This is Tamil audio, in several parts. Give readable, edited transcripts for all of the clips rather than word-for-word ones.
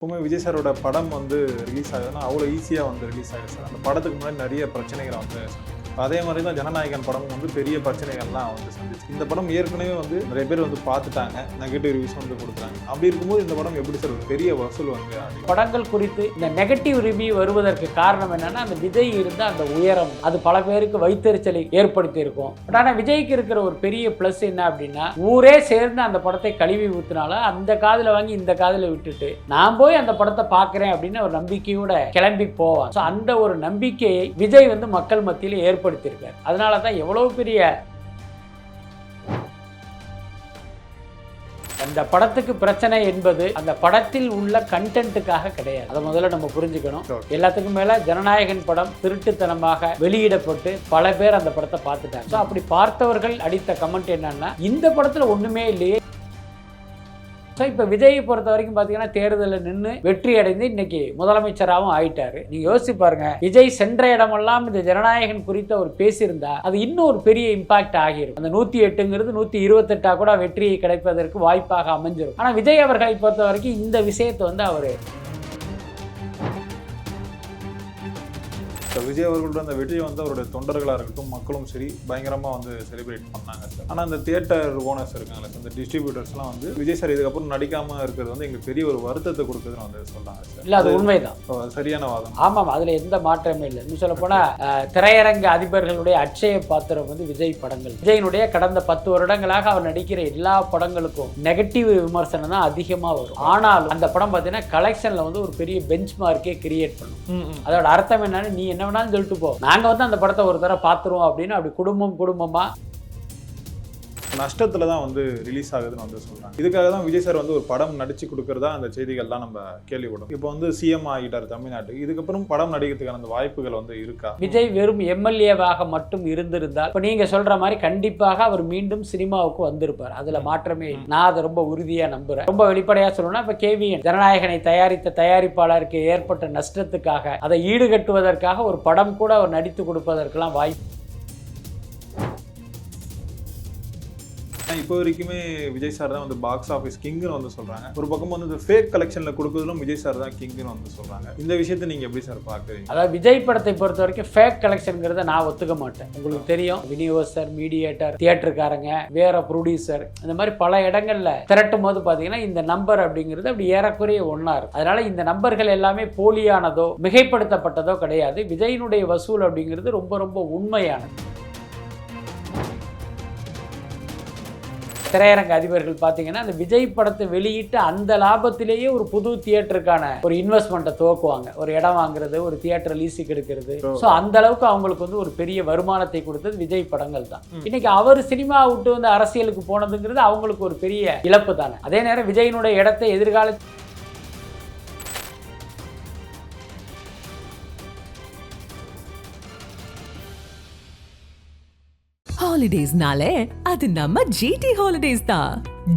எப்பவுமே விஜய் சாரோட படம் வந்து ரிலீஸ் ஆகுதுன்னா அவ்வளோ ஈஸியாக வந்து ரிலீஸ் ஆகுது சார். அந்த படத்துக்கு முன்னாடி நிறைய பிரச்சனைகளை வந்து அதே மாதிரி தான் ஜனநாயகன் படம் வந்து பெரிய பிரச்சனைகள்லாம் வந்து சந்திச்சு. இந்த படம் ஏற்கனவே வந்து நிறைய பேர் வந்து பார்த்துட்டாங்க, நெகட்டிவ் ரிவ்யூஸ் வந்து கொடுத்தாங்க. அப்படி இருக்கும்போது இந்த படம் எப்படி சார் ஒரு பெரிய வசூல் வந்து படங்கள் குறித்து இந்த நெகட்டிவ் ரிவ்யூ வருவதற்கு காரணம் என்னன்னா, அந்த விஜய் இருந்த அந்த உயரம் அது பல பேருக்கு வைத்தறிச்சலை ஏற்படுத்தி இருக்கும். பட் ஆனால் விஜய்க்கு இருக்கிற ஒரு பெரிய பிளஸ் என்ன அப்படின்னா, ஊரே சேர்ந்து அந்த படத்தை கழுவி ஊத்தினாலும் அந்த காதில் வாங்கி இந்த காதில் விட்டுட்டு நான் போய் அந்த படத்தை பார்க்குறேன் அப்படின்னு ஒரு நம்பிக்கையோட கிளம்பி போவான். ஸோ அந்த ஒரு நம்பிக்கையை விஜய் வந்து மக்கள் மத்தியில் ஏற்படுத்தியிருக்கார். அதனால தான் எவ்வளவு பெரிய அந்த படத்துக்கு பிரச்சனை என்பது அந்த படத்தில் உள்ள கண்டென்ட்டுக்காக கிடையாது. அதை முதல்ல நம்ம புரிஞ்சுக்கணும். எல்லாத்துக்கும் மேல ஜனநாயகன் படம் திருட்டுத்தனமாக வெளியிடப்பட்டு பல பேர் அந்த படத்தை பார்த்துட்டாங்க. ஸோ அப்படி பார்த்தவர்கள் அடித்த கமெண்ட் என்னன்னா, இந்த படத்துல ஒண்ணுமே இல்லையே. இப்போ விஜயை பொறுத்த வரைக்கும் பார்த்தீங்கன்னா, தேர்தலில் நின்று வெற்றி அடைந்து இன்னைக்கு முதலமைச்சராகவும் ஆயிட்டாரு. நீங்க யோசிச்சு பாருங்க, விஜய் சென்ற இடமெல்லாம் இந்த ஜனநாயகன் குறித்த ஒரு பேசியிருந்தா அது இன்னும் ஒரு பெரிய இம்பாக்ட் ஆகியிருக்கும். அந்த 108ங்கிறது 128 கூட வெற்றியை கிடைப்பதற்கு வாய்ப்பாக அமைஞ்சிரும். ஆனால் விஜய் அவர்களை பொறுத்த வரைக்கும் இந்த விஷயத்தை வந்து அவர் விஜய் அவர்களோட அந்த வெற்றியை வந்து அவருடைய தொண்டர்களாக இருக்கட்டும், மக்களும் சரி பயங்கரமாக வந்து செலிப்ரேட் பண்ணாங்க சார். ஆனால் அந்த தியேட்டர் ஓனர்ஸ் இருக்காங்களே, அந்த டிஸ்ட்ரிபியூட்டர்ஸ்லாம் வந்து விஜய் சார் இதுக்கப்புறம் நடிக்காமல் இருக்கிறது வந்து எங்களுக்கு பெரிய ஒரு வருத்தத்தை கொடுக்குதுன்னு வந்து சொல்கிறாங்க சார். இல்லை, அது உண்மைதான், சரியான வாதம். ஆமாம், அதில் எந்த மாற்றமே இல்லை. இன்னும் சொல்ல போனால் திரையரங்கு அதிபர்களுடைய அட்சய பாத்திரம் வந்து விஜய் படங்கள். விஜயினுடைய கடந்த 10 வருடங்களாக அவர் நடிக்கிற எல்லா படங்களுக்கும் நெகட்டிவ் விமர்சனம் தான் அதிகமாக வரும். ஆனாலும் அந்த படம் பார்த்தீங்கன்னா கலெக்ஷனில் வந்து ஒரு பெரிய பெஞ்ச் மார்க்கே கிரியேட் பண்ணும். அதோட அர்த்தம் என்னன்னு, நீ என்ன வேணாலும் சொல்லிட்டு போ, நாங்க வந்து அந்த படத்தை ஒரு தடவை பார்த்துருவோம் அப்படின்னு அப்படி குடும்பமா நஷ்டத்துல தான் வந்து ரிலீஸ் ஆகுதுன்னு வந்து சொல்றாங்க. இதுக்காக தான் விஜய் சார் வந்து ஒரு படம் நடிச்சு கொடுக்கறதா அந்த செய்திகள்லாம் நம்ம கேள்விப்படும். இப்போ வந்து சிஎம் ஆகிட்டார் தமிழ்நாட்டுக்கு, இதுக்கப்புறம் படம் நடிக்கிறதுக்கான அந்த வாய்ப்புகள் வந்து இருக்கா? விஜய் வெறும் எம்எல்ஏவாக மட்டும் இருந்திருந்தால் இப்போ நீங்க சொல்ற மாதிரி கண்டிப்பாக அவர் மீண்டும் சினிமாவுக்கு வந்திருப்பார். அதுல மாற்றமே நான் அதை ரொம்ப உறுதியா நம்புறேன். ரொம்ப வெளிப்படையா சொல்லணும்னா, இப்ப கேவிஎன் ஜனநாயகனை தயாரித்த தயாரிப்பாளருக்கு ஏற்பட்ட நஷ்டத்துக்காக அதை ஈடுகட்டுவதற்காக ஒரு படம் கூட அவர் நடித்து கொடுப்பதற்கெல்லாம் வாய்ப்பு. இப்போ வரைக்குமே விஜய் சார் தான் வந்து பாக்ஸ் ஆஃபீஸ் கிங்னு வந்து சொல்றாங்க. ஒரு பக்கம் வந்து ஃபேக் கலெக்ஷன்ல கொடுக்குறதுலும் விஜய் சார் தான் கிங்னு வந்து சொல்றாங்க. இந்த விஷயத்தை நீங்க எப்படி சார் பாக்குறீங்க? அதாவது விஜய் படத்தை பொறுத்த வரைக்கும் ஃபேக் கலெக்ஷன்ங்கிறத நான் ஒத்துக்க மாட்டேன். உங்களுக்கு தெரியும், விநியோகஸ்தர், மீடியேட்டர், தியேட்டருக்காரங்க, வேற ப்ரொடியூசர், இந்த மாதிரி பல இடங்கள்ல திரட்டும் போது பாத்தீங்கன்னா இந்த நம்பர் அப்படிங்கிறது அப்படி ஏறக்குறைய ஒன்னா இருக்கும். அதனால இந்த நம்பர்கள் எல்லாமே போலியானதோ மிகைப்படுத்தப்பட்டதோ கிடையாது. விஜயினுடைய வசூல் அப்படிங்கிறது ரொம்ப ரொம்ப உண்மையானது. திரையரங்க அதிபர்கள் பார்த்தீங்கன்னா, அந்த விஜய் படத்தை வெளியிட்டு அந்த லாபத்திலேயே ஒரு புது தியேட்டருக்கான ஒரு இன்வெஸ்ட்மெண்ட்டை துவக்குவாங்க. ஒரு இடம் வாங்குறது, ஒரு தியேட்டர் லீஸுக்கு எடுக்கிறது. ஸோ அந்த அளவுக்கு அவங்களுக்கு வந்து ஒரு பெரிய வருமானத்தை கொடுத்தது விஜய் படங்கள் தான். இன்னைக்கு அவர் சினிமா விட்டு வந்து அரசியலுக்கு போனதுங்கிறது அவங்களுக்கு ஒரு பெரிய இழப்பு தானே. அதே நேரம் விஜயினுடைய இடத்தை எதிர்கால Holidays nale adu namma GT Holidays da.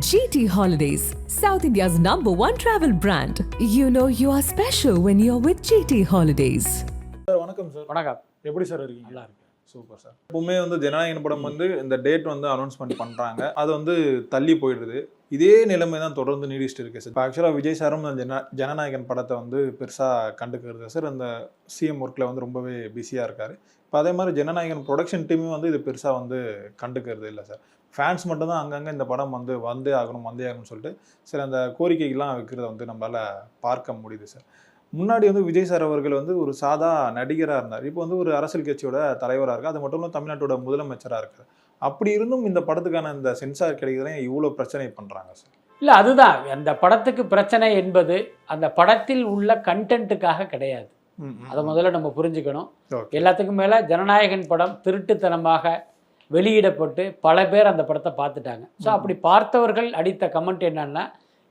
GT Holidays, South India's #1 travel brand. You know you are special when you're with GT Holidays. Sir வணக்கம் சார். வணக்கம். எப்படி சார் இருக்கீங்க? நல்லா இருக்கு. Super sir. எப்பவுமே வந்து ஜனநாயகன் படம் வந்து இந்த டேட் வந்து அனௌன்ஸ்மெண்ட் பண்றாங்க, அது வந்து தள்ளி போயிடுது. இதே நிலைமை தான் தொடர்ந்து நீடிச்சுட்டு இருக்கு சார். இப்போ ஆக்சுவலாக விஜய் சாரும் ஜனநாயகன் படத்தை வந்து பெருசாக கண்டுக்கிறது சார். அந்த சிஎம் ஒர்க்கில் வந்து ரொம்பவே பிஸியாக இருக்கார். இப்போ அதே மாதிரி ஜனநாயகன் ப்ரொடக்ஷன் டீமும் வந்து இது பெருசாக வந்து கண்டுக்கிறது இல்லை சார். ஃபேன்ஸ் மட்டும்தான் அங்கங்கே இந்த படம் வந்து வந்தே ஆகணும்னு சொல்லிட்டு சில அந்த கோரிக்கைகள்லாம் வைக்கிறத வந்து நம்மளால் பார்க்க முடியுது சார். முன்னாடி வந்து விஜய் சார் அவர்கள் வந்து ஒரு சாதா நடிகராக இருந்தார். இப்போ வந்து ஒரு அரசியல் கட்சியோட தலைவராக இருக்கார். அது மட்டும் இல்லாமல் தமிழ்நாட்டோட முதலமைச்சராக இருக்கார். அப்படி இருந்தும் இந்த படத்துக்கான இந்த சென்சார் கிடைக்கிறதே இவ்வளோ பிரச்சனை பண்ணுறாங்க சார். இல்லை, அதுதான் அந்த படத்துக்கு பிரச்சனை என்பது அந்த படத்தில் உள்ள கண்டென்ட்டுக்காக கிடையாது. அதை முதல்ல நம்ம புரிஞ்சுக்கணும். எல்லாத்துக்கும் மேலே ஜனநாயகன் படம் திருட்டுத்தனமாக வெளியிடப்பட்டு பல பேர் அந்த படத்தை பார்த்துட்டாங்க. ஸோ அப்படி பார்த்தவர்கள் அடித்த கமெண்ட் என்னன்னா,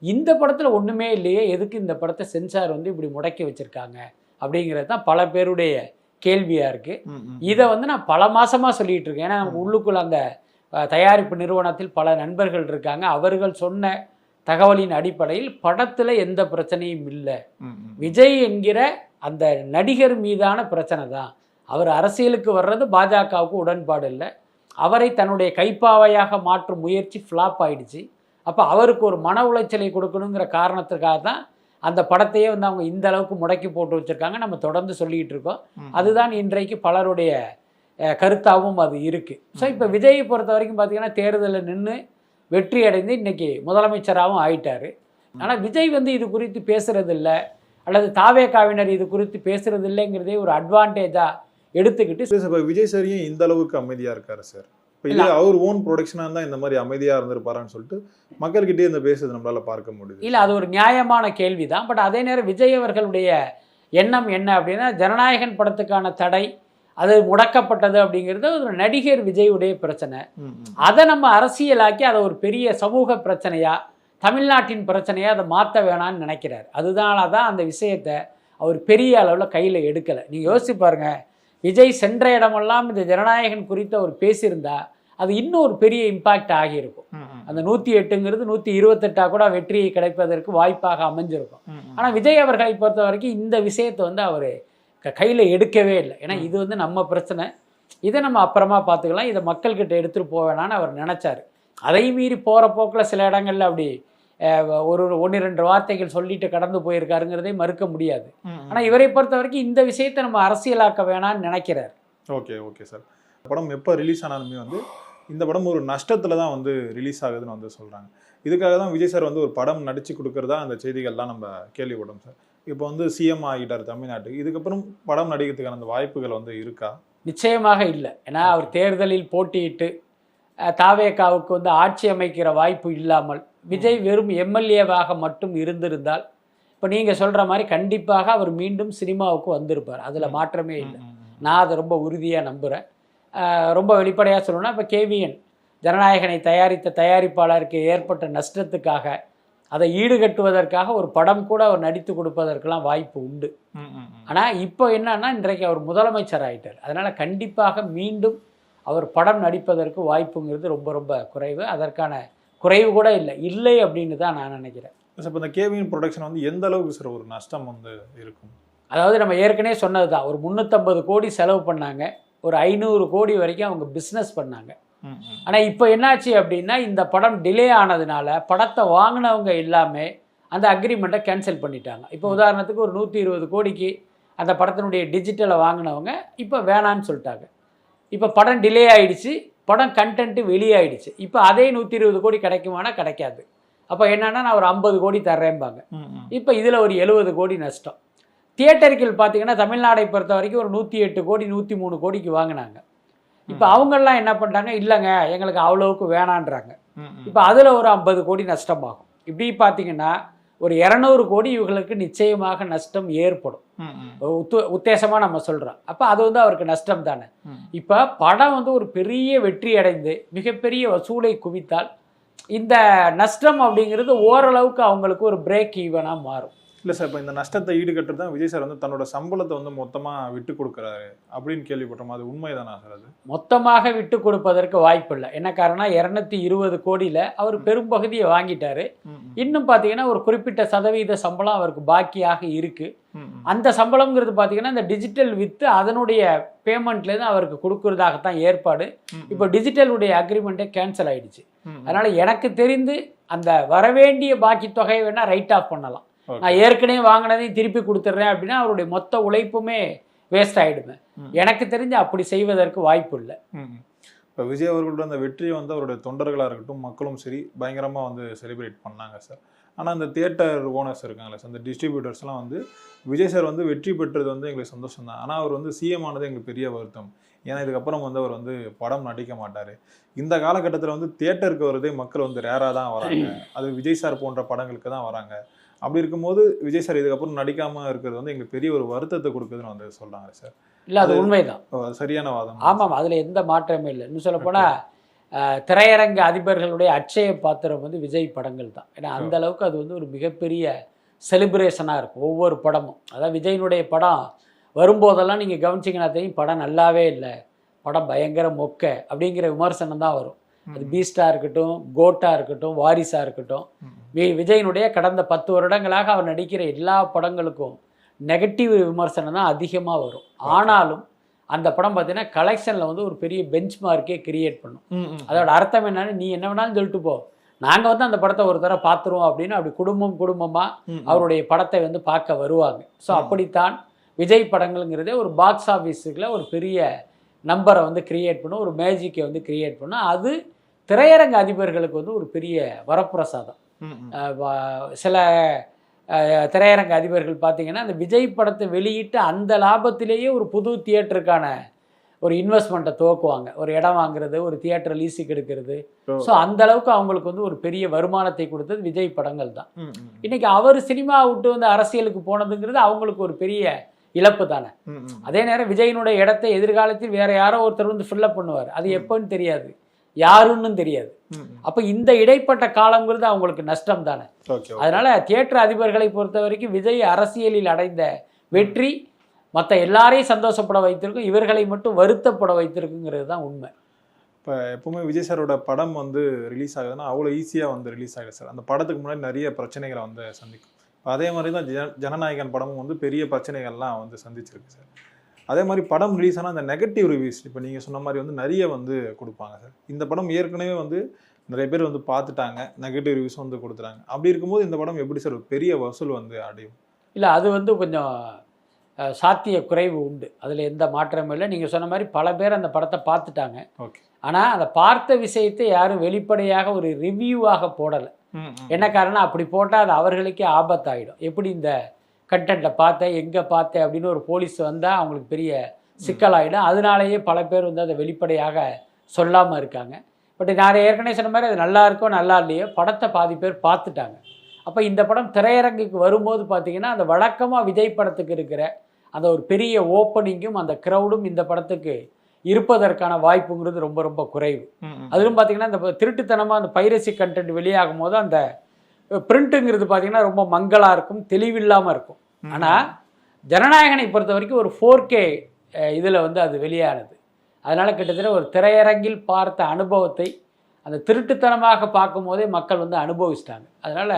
இந்த படத்தில் ஒன்றுமே இல்லையே, எதுக்கு இந்த படத்தை சென்சார் வந்து இப்படி முடக்கி வச்சுருக்காங்க அப்படிங்கிறது தான் பல பேருடைய கேள்வியாக இருக்குது. இதை வந்து நான் பல மாதமாக சொல்லிகிட்டு இருக்கேன். ஏன்னா உள்ளுக்குள்ள அந்த தயாரிப்பு நிறுவனத்தில் பல நண்பர்கள் இருக்காங்க. அவர்கள் சொன்ன தகவலின் அடிப்படையில் படத்தில் எந்த பிரச்சனையும் இல்லை. விஜய் என்கிற அந்த நடிகர் மீதான பிரச்சனை தான். அவர் அரசியலுக்கு வர்றது பாஜகவுக்கு உடன்பாடு இல்லை. அவரை தன்னுடைய கைப்பாவையாக மாற்றும் முயற்சி ஃப்ளாப் ஆயிடுச்சு. அப்போ அவருக்கு ஒரு மன உளைச்சலை கொடுக்கணுங்கிற காரணத்துக்காக தான் அந்த படத்தையே வந்து அவங்க இந்த அளவுக்கு முடக்கி போட்டு வச்சுருக்காங்க. நம்ம தொடர்ந்து சொல்லிக்கிட்டு இருக்கோம். அதுதான் இன்றைக்கு பலருடைய கருத்தாகவும் அது இருக்குது. ஸோ இப்போ விஜயை பொறுத்த வரைக்கும் பார்த்தீங்கன்னா தேர்தலில் நின்று வெற்றி அடைந்து இன்றைக்கி முதலமைச்சராகவும் ஆயிட்டார். ஆனால் விஜய் வந்து இது குறித்து பேசுகிறதில்ல, அல்லது தாவேகாவினர் இது குறித்து பேசுகிறது இல்லைங்கிறதே ஒரு அட்வான்டேஜாக எடுத்துக்கிட்டு இப்போ விஜய் சாரியும் இந்த அளவுக்கு அமைதியாக இருக்காரு சார். இப்போ இது அவர் ஓன் ப்ரொடக்ஷனாக இருந்தால் இந்த மாதிரி அமைதியாக இருந்திருப்பாரான்னு சொல்லிட்டு மக்கள்கிட்டே இந்த பேசுறது நம்மளால் பார்க்க முடியுது. இல்லை, அது ஒரு நியாயமான கேள்வி தான். பட் அதே நேரம் விஜய் அவர்களுடைய எண்ணம் என்ன அப்படின்னா, ஜனநாயகன் படத்துக்கான தடை அது முடக்கப்பட்டது அப்படிங்கிறது ஒரு நடிகர் விஜயுடைய பிரச்சனை. அதை நம்ம அரசியலாக்கி அதை ஒரு பெரிய சமூக பிரச்சனையா, தமிழ்நாட்டின் பிரச்சனையா அதை மாற்ற வேணான்னு நினைக்கிறார். அதனால தான் அந்த விஷயத்தை அவர் பெரிய அளவில் கையில் எடுக்கலை. நீங்கள் யோசிச்சு பாருங்க, விஜய் சென்ற இடமெல்லாம் இந்த ஜனநாயகன் குறித்து அவர் பேசியிருந்தா அது இன்னும் ஒரு பெரிய இம்பாக்ட் ஆகியிருக்கும். அந்த 108ங்கிறது 128 கூட வெற்றி கிடைப்பதற்கு வாய்ப்பாக அமைஞ்சிருக்கும். ஆனால் விஜய் அவர்களை பொறுத்த வரைக்கும் இந்த விஷயத்தை வந்து அவர் கையில் எடுக்கவே இல்லை. ஏன்னா இது வந்து நம்ம பிரச்சனை, இதை நம்ம அப்புறமா பார்த்துக்கலாம், இதை மக்கள்கிட்ட எடுத்துகிட்டு போவேணான்னு அவர் நினச்சார். அதை மீறி போகிற போக்கில் சில இடங்கள்ல அப்படி ஒரு 1-2 வார்த்தைகள் சொல்லிட்டு கடந்து போயிருக்காருங்கிறதே மறுக்க முடியாது. ஆனால் இவரை பொறுத்த வரைக்கும் இந்த விஷயத்தை நம்ம அரசியலாக்க வேணான்னு நினைக்கிறார். Okay sir. படம் எப்போ ரிலீஸ் ஆனாலுமே வந்து இந்த படம் ஒரு நஷ்டத்தில் தான் வந்து ரிலீஸ் ஆகுதுன்னு வந்து சொல்கிறாங்க. இதுக்காக தான் விஜய் சார் வந்து ஒரு படம் நடித்து கொடுக்குறதா அந்த செய்திகள்லாம் நம்ம கேள்விப்பட்டோம் சார். இப்போ வந்து சிஎம் ஆகிட்டார் தமிழ்நாட்டுக்கு, இதுக்கப்புறம் படம் நடிக்கிறதுக்கான அந்த வாய்ப்புகள் வந்து இருக்கா? நிச்சயமாக இல்லை. ஏன்னா அவர் தேர்தலில் போட்டியிட்டு தாவேகாவுக்கு வந்து ஆட்சி அமைக்கிற வாய்ப்பு இல்லாமல் விஜய் வெறும் எம்எல்ஏவாக மட்டும் இருந்திருந்தால் இப்போ நீங்கள் சொல்கிற மாதிரி கண்டிப்பாக அவர் மீண்டும் சினிமாவுக்கு வந்திருப்பார். அதில் மாற்றமே இல்லை. நான் அதை ரொம்ப உறுதியாக நம்புகிறேன். ரொம்ப வெளிப்படையாக சொல்லணும்னா, இப்போ கேவிஎன் ஜனநாயகனை தயாரித்த தயாரிப்பாளருக்கு ஏற்பட்ட நஷ்டத்துக்காக அதை ஈடுகட்டுவதற்காக ஒரு படம் கூட அவர் நடித்து கொடுப்பதற்கெல்லாம் வாய்ப்பு உண்டு. ஆனால் இப்போ என்னன்னா, இன்றைக்கு அவர் முதலமைச்சர் ஆகிட்டார். அதனால் கண்டிப்பாக மீண்டும் அவர் படம் நடிப்பதற்கு வாய்ப்புங்கிறது ரொம்ப ரொம்ப குறைவு. அதற்கான குறைவு கூட இல்லை அப்படின்னு தான் நான் நினைக்கிறேன். இப்போ இந்த கேவிஎன் ப்ரொடக்ஷன் வந்து எந்த அளவுக்கு சார் ஒரு நஷ்டம் வந்து இருக்கும்? அதாவது நம்ம ஏற்கனவே சொன்னது தான், ஒரு 350 கோடி செலவு பண்ணாங்க, ஒரு 500 கோடி வரைக்கும் அவங்க பிஸ்னஸ் பண்ணாங்க. ஆனால் இப்போ என்னாச்சு அப்படின்னா, இந்த படம் டிலே ஆனதுனால படத்தை வாங்கினவங்க எல்லாமே அந்த அக்ரிமெண்ட்டை கேன்சல் பண்ணிட்டாங்க. இப்போ உதாரணத்துக்கு ஒரு 120 கோடிக்கு அந்த படத்தினுடைய டிஜிட்டலை வாங்கினவங்க இப்போ வேணான்னு சொல்லிட்டாங்க. இப்போ படம் டிலே ஆகிடுச்சு, படம் கண்டென்ட்டு வெளியாகிடுச்சு. இப்போ அதே 120 கோடி கிடைக்குமானா கிடைக்காது. அப்போ என்னன்னா, நான் ஒரு 50 கோடி தர்றேன்பாங்க. இப்போ இதில் ஒரு 70 கோடி நஷ்டம். தியேட்டர்கள் பார்த்தீங்கன்னா தமிழ்நாடை பொறுத்த வரைக்கும் ஒரு 108 கோடி 103 கோடிக்கு வாங்கினாங்க. இப்போ அவங்கெல்லாம் என்ன பண்ணுறாங்க, இல்லைங்க எங்களுக்கு அவ்வளவுக்கு வேணான்றாங்க. இப்போ அதில் ஒரு 50 கோடி நஷ்டமாகும். இப்படி பார்த்தீங்கன்னா ஒரு 200 கோடி இவங்களுக்கு நிச்சயமாக நஷ்டம் ஏற்படும். உத்தேசமாக நம்ம சொல்கிறோம். அப்போ அது வந்து அவருக்கு நஷ்டம் தானே. இப்போ படம் வந்து ஒரு பெரிய வெற்றி அடைந்து மிகப்பெரிய வசூலை குவித்தால் இந்த நஷ்டம் அப்படிங்கிறது ஓரளவுக்கு அவங்களுக்கு ஒரு பிரேக் ஈவனாக மாறும். இல்லை சார், இப்போ இந்த நஷ்டத்தை ஈடுகட்டு தான் விஜய் சார் வந்து தன்னோட சம்பளத்தை வந்து மொத்தமாக விட்டு கொடுக்குறாரு அப்படின்னு கேள்விப்பட்டோம். அது உண்மைதானா சார்? அது மொத்தமாக விட்டு கொடுப்பதற்கு வாய்ப்பு இல்லை. என்ன காரணம், 220 கோடியில் அவர் பெரும்பகுதியை வாங்கிட்டாரு. இன்னும் பார்த்தீங்கன்னா ஒரு குறிப்பிட்ட சதவீத சம்பளம் அவருக்கு பாக்கியாக இருக்கு. அந்த சம்பளம்ங்கிறது பார்த்தீங்கன்னா இந்த டிஜிட்டல் வித்து அதனுடைய பேமெண்ட்லேருந்து அவருக்கு கொடுக்கறதாகத்தான் ஏற்பாடு. இப்போ டிஜிட்டலுடைய அக்ரிமெண்ட்டே கேன்சல் ஆயிடுச்சு. அதனால எனக்கு தெரிந்து அந்த வரவேண்டிய பாக்கி தொகையை வேணா ரைட் ஆஃப் பண்ணலாம். நான் ஏற்கனவே வாங்கினதையும் திருப்பி கொடுத்துட்றேன் அப்படின்னா அவருடைய மொத்த உழைப்புமே வேஸ்ட் ஆகிடுமே. எனக்கு தெரிஞ்சு அப்படி செய்வதற்கு வாய்ப்பு இல்லை. இப்போ விஜய் அவர்களோட அந்த வெற்றியை வந்து அவருடைய தொண்டர்களாக இருக்கட்டும் மக்களும் சரி பயங்கரமாக வந்து செலிப்ரேட் பண்ணாங்க சார். ஆனால் அந்த தியேட்டர் ஓனர்ஸ் இருக்காங்களே சார், அந்த டிஸ்ட்ரிபியூட்டர்ஸ்லாம் வந்து விஜய் சார் வந்து வெற்றி பெற்றது வந்து எங்களுக்கு சந்தோஷம் தான், ஆனால் அவர் வந்து சிஎம் ஆனது எங்களுக்கு பெரிய வருத்தம், ஏன்னா இதுக்கப்புறம் வந்து அவர் வந்து படம் நடிக்க மாட்டார். இந்த காலகட்டத்தில் வந்து தியேட்டருக்கு வரதே மக்கள் வந்து ரேராக தான் வராங்க, அது விஜய் சார் போன்ற படங்களுக்கு தான் வராங்க. அப்படி இருக்கும்போது விஜய் சார் இதுக்கப்புறம் நடிக்காமல் இருக்கிறது வந்து எங்களுக்கு பெரிய ஒரு வருத்தத்தை கொடுக்குதுன்னு வந்து சொல்கிறாங்க சார். இல்லை, அது உண்மைதான், சரியான வாதம். ஆமாம், அதில் எந்த மாற்றமே இல்லை. இன்னும் சொல்லப்போனால் திரையரங்க அதிபர்களுடைய அட்சய பாத்திரம் வந்து விஜய் படங்கள் தான். ஏன்னா அந்த அளவுக்கு அது வந்து ஒரு மிகப்பெரிய செலிப்ரேஷனாக இருக்கும் ஒவ்வொரு படமும். அதாவது விஜயினுடைய படம் வரும்போதெல்லாம் நீங்கள் கவனிச்சிங்கன்னா தெரியும், படம் நல்லாவே இல்லை, படம் பயங்கர மொக்க அப்படிங்கிற விமர்சனம் தான் வரும். அது பீஸ்டாக இருக்கட்டும், கோட்டாக இருக்கட்டும், வாரிசாக இருக்கட்டும். விஜயினுடைய கடந்த 10 வருடங்களாக அவர் நடிக்கிற எல்லா படங்களுக்கும் நெகட்டிவ் விமர்சனம் தான் அதிகமாக வரும். ஆனாலும் அந்த படம் பார்த்தீங்கன்னா கலெக்ஷனில் வந்து ஒரு பெரிய பெஞ்ச் மார்க்கே கிரியேட் பண்ணும். அதோட அர்த்தம் என்னன்னு, நீ என்ன வேணாலும் சொல்லிட்டு போ, நாங்கள் வந்து அந்த படத்தை ஒரு தடவை பார்த்துருவோம் அப்படின்னு அப்படி குடும்பமாக அவருடைய படத்தை வந்து பார்க்க வருவாங்க. ஸோ அப்படித்தான் விஜய் படங்கள்ங்கிறதே ஒரு பாக்ஸ் ஆஃபீஸுக்குள்ள ஒரு பெரிய நம்பரை வந்து கிரியேட் பண்ணும், ஒரு மேஜிக்கை வந்து கிரியேட் பண்ணும். அது திரையரங்க அதிபர்களுக்கு வந்து ஒரு பெரிய வரப்பிரசாதம். சில திரையரங்க அதிபர்கள் பார்த்தீங்கன்னா அந்த விஜய் படத்தை வெளியிட்டு அந்த லாபத்திலேயே ஒரு புது தியேட்டருக்கான ஒரு இன்வெஸ்ட்மெண்ட்டை துவக்குவாங்க. ஒரு இடம் வாங்குறது, ஒரு தியேட்டர் லீஸுக்கு எடுக்கிறது. ஸோ அந்த அளவுக்கு அவங்களுக்கு வந்து ஒரு பெரிய வருமானத்தை கொடுத்தது விஜய் படங்கள் தான். இன்னைக்கு அவர் சினிமா விட்டு வந்து அரசியலுக்கு போனதுங்கிறது அவங்களுக்கு ஒரு பெரிய இழப்பு தானே. அதே நேரம் விஜயினுடைய இடத்தை எதிர்காலத்தில் வேற யாரோ ஒருத்தர் வந்து ஃபில்லப் பண்ணுவார். அது எப்போன்னு தெரியாது, யாருன்னு தெரியாது. அப்போ இந்த இடைப்பட்ட காலங்கிறது அவங்களுக்கு நஷ்டம் தானே. அதனால தியேட்டர் அதிபர்களை பொறுத்த வரைக்கும் விஜய் அரசியலில் அடைந்த வெற்றி மற்ற எல்லாரையும் சந்தோஷப்பட வைத்திருக்கும், இவர்களை மட்டும் வருத்தப்பட வைத்திருக்குங்கிறது தான் உண்மை. இப்போ எப்பவுமே விஜய் சாரோட படம் வந்து ரிலீஸ் ஆகுதுன்னா அவ்வளோ ஈஸியாக வந்து ரிலீஸ் ஆகுது சார். அந்த படத்துக்கு முன்னாடி நிறைய பிரச்சனைகளை வந்து சந்திக்கும். அதே மாதிரி தான் ஜனநாயகன் படமும் வந்து பெரிய பிரச்சனைகள்லாம் வந்து சந்திச்சிருக்கு சார். அதே மாதிரி படம் ரிலீஸ் ஆனால் அந்த நெகட்டிவ் ரிவ்யூஸ் இப்போ நீங்கள் சொன்ன மாதிரி வந்து நிறைய வந்து கொடுப்பாங்க சார். இந்த படம் ஏற்கனவே வந்து நிறைய பேர் வந்து பார்த்துட்டாங்க, நெகட்டிவ் ரிவ்யூஸ் வந்து கொடுத்துறாங்க. அப்படி இருக்கும்போது இந்த படம் எப்படி சார் பெரிய வசூல் வந்து அடையும்? இல்லை, அது வந்து கொஞ்சம் சாத்திய குறைவு உண்டு, அதில் எந்த மாற்றமும் இல்லை. நீங்கள் சொன்ன மாதிரி பல பேர் அந்த படத்தை பார்த்துட்டாங்க. ஓகே. ஆனால் அந்த பார்த்த விஷயத்தை யாரும் வெளிப்படையாக ஒரு ரிவ்யூவாக போடலை. என்ன காரணம், அப்படி போட்டால் அது அவர்களுக்கே ஆபத்தாயிடும். எப்படி இந்த கண்டென்ட்டை பார்த்தேன், எங்கே பார்த்தேன் அப்படின்னு ஒரு போலீஸ் வந்தால் அவங்களுக்கு பெரிய சிக்கலாயிடும். அதனாலேயே பல பேர் வந்து அதை வெளிப்படையாக சொல்லாமல் இருக்காங்க. பட் நான் ஏற்கனவே சொன்ன மாதிரி அது நல்லா இருக்கோ நல்லா இல்லையோ படத்தை பாதி பேர் பார்த்துட்டாங்க. அப்போ இந்த படம் திரையரங்குக்கு வரும்போது பார்த்தீங்கன்னா அந்த வழக்கமாக விஜய் படத்துக்கு இருக்கிற அந்த ஒரு பெரிய ஓப்பனிங்கும் அந்த க்ரௌடும் இந்த படத்துக்கு இருப்பதற்கான வாய்ப்புங்கிறது ரொம்ப ரொம்ப குறைவு. அதிலும் பார்த்தீங்கன்னா இந்த திருட்டுத்தனமாக அந்த பைரசி கண்டென்ட் வெளியாகும் போது அந்த பிரிண்ட்டுங்கிறது பார்த்தீங்கன்னா ரொம்ப மங்கலாக இருக்கும், தெளிவில்லாமல் இருக்கும். ஆனால் ஜனநாயகனை பொறுத்த வரைக்கும் ஒரு 4K இதில் வந்து அது வெளியானது. அதனால் கிட்டத்தட்ட ஒரு திரையரங்கில் பார்த்த அனுபவத்தை அந்த திருட்டுத்தனமாக பார்க்கும் போதே மக்கள் வந்து அனுபவிச்சிட்டாங்க. அதனால்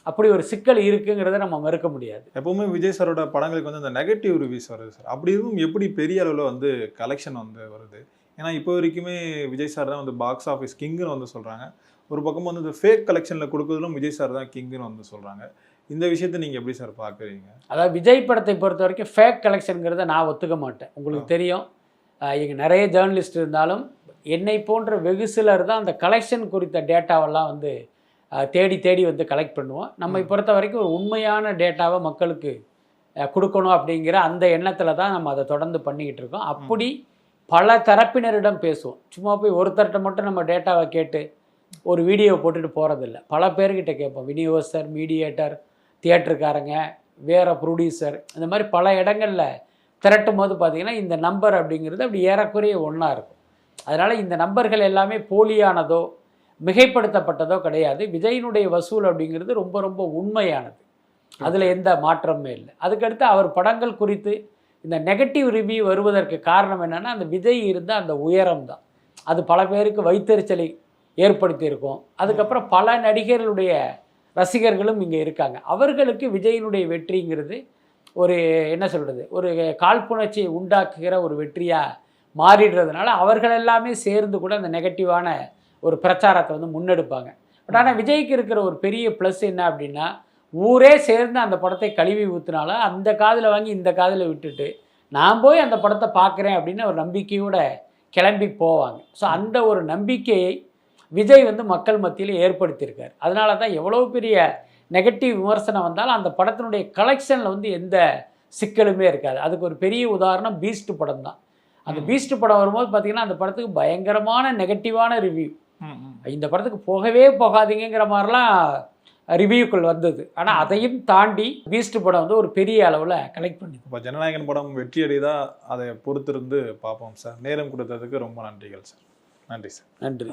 அப்படி ஒரு சிக்கல் இருக்குங்கிறத நம்ம மறுக்க முடியாது. எப்பவுமே விஜய் சாரோட படங்களுக்கு வந்து அந்த நெகட்டிவ் ரிவ்யூஸ் வருது சார். அப்படி இருக்கும் எப்படி பெரிய அளவில் வந்து கலெக்ஷன் வந்து வருது? ஏன்னா இப்போ வரைக்குமே விஜய் சார் தான் வந்து பாக்ஸ் ஆஃபீஸ் கிங்குன்னு வந்து சொல்கிறாங்க. ஒரு பக்கம் வந்து இந்த ஃபேக் கலெக்ஷனில் கொடுக்குறதுலும் விஜய் சார் தான் கிங்குன்னு வந்து சொல்கிறாங்க. இந்த விஷயத்தை நீங்கள் எப்படி சார் பார்க்குறீங்க? அதாவது விஜய் படத்தை பொறுத்த வரைக்கும் ஃபேக் கலெக்ஷனுங்கிறத நான் ஒத்துக்க மாட்டேன். உங்களுக்கு தெரியும், இங்கே நிறைய ஜேர்னலிஸ்ட் இருந்தாலும் என்னை போன்ற வெகு சிலர் தான் அந்த கலெக்ஷன் குறித்த டேட்டாவெல்லாம் வந்து தேடி தேடி வந்து கலெக்ட் பண்ணுவோம். நம்மை பொறுத்த வரைக்கும் ஒரு உண்மையான டேட்டாவை மக்களுக்கு கொடுக்கணும் அப்படிங்கிற அந்த எண்ணத்தில் தான் நம்ம அதை தொடர்ந்து பண்ணிக்கிட்டு இருக்கோம். அப்படி பல தரப்பினரிடம் பேசுவோம். சும்மா போய் ஒருத்தர்கிட்ட மட்டும் நம்ம டேட்டாவை கேட்டு ஒரு வீடியோவை போட்டுட்டு போகிறதில்ல. பல பேர்கிட்ட கேட்போம். விநியோகஸ்தர், மீடியேட்டர், தியேட்டருக்காரங்க, வேறு ப்ரொடியூசர், இந்த மாதிரி பல இடங்களில் திரட்டும் போது பார்த்திங்கன்னா இந்த நம்பர் அப்படிங்கிறது அப்படி ஏறக்குறைய ஒன்றா இருக்கும். அதனால் இந்த நம்பர்கள் எல்லாமே போலியானதோ மிகைப்படுத்தப்பட்டதோ கிடையாது. விஜயினுடைய வசூல் அப்படிங்கிறது ரொம்ப ரொம்ப உண்மையானது, அதில் எந்த மாற்றமே இல்லை. அதுக்கடுத்து அவர் படங்கள் குறித்து இந்த நெகட்டிவ் ரிவ்யூ வருவதற்கு காரணம் என்னென்னா அந்த விஜய் இருந்த அந்த உயரம் தான். அது பல பேருக்கு வைத்தறிச்சலை ஏற்படுத்தியிருக்கும். அதுக்கப்புறம் பல நடிகர்களுடைய ரசிகர்களும் இங்கே இருக்காங்க. அவர்களுக்கு விஜயினுடைய வெற்றிங்கிறது ஒரு என்ன சொல்கிறது, ஒரு காழ்ப்புணர்ச்சியை உண்டாக்குகிற ஒரு வெற்றியாக மாறிடுறதுனால அவர்கள் எல்லாமே சேர்ந்து கூட அந்த நெகட்டிவான ஒரு பிரச்சாரத்தை வந்து முன்னெடுப்பாங்க. பட் ஆனால் விஜய்க்கு இருக்கிற ஒரு பெரிய ப்ளஸ் என்ன அப்படின்னா, ஊரே சேர்ந்து அந்த படத்தை கழுவி ஊற்றினாலும் அந்த காதில் வாங்கி இந்த காதில் விட்டுட்டு நான் போய் அந்த படத்தை பார்க்குறேன் அப்படின்னு ஒரு நம்பிக்கையோடு கிளம்பி போவாங்க. ஸோ அந்த ஒரு நம்பிக்கையை விஜய் வந்து மக்கள் மத்தியில் ஏற்படுத்தியிருக்கார். அதனால தான் எவ்வளோ பெரிய நெகட்டிவ் விமர்சனம் வந்தாலும் அந்த படத்தினுடைய கலெக்ஷனில் வந்து எந்த சிக்கலுமே இருக்காது. அதுக்கு ஒரு பெரிய உதாரணம் பீஸ்ட் படம் தான். அந்த பீஸ்ட் படம் வரும்போது பார்த்தீங்கன்னா அந்த படத்துக்கு பயங்கரமான நெகட்டிவான ரிவ்யூ. இந்த படத்துக்கு போகவே போகாதீங்கிற மாதிரிலாம் ரிவ்யூக்கள் வந்தது. ஆனால் அதையும் தாண்டி பீஸ்ட் படம் வந்து ஒரு பெரிய அளவில் கலெக்ட் பண்ணி. இப்போ ஜனநாயகன் படம் வெற்றி அடைதா அதை பொறுத்திருந்து பார்ப்போம் சார். நேரம் கொடுத்ததுக்கு ரொம்ப நன்றிகள் சார். நன்றி சார். நன்றி.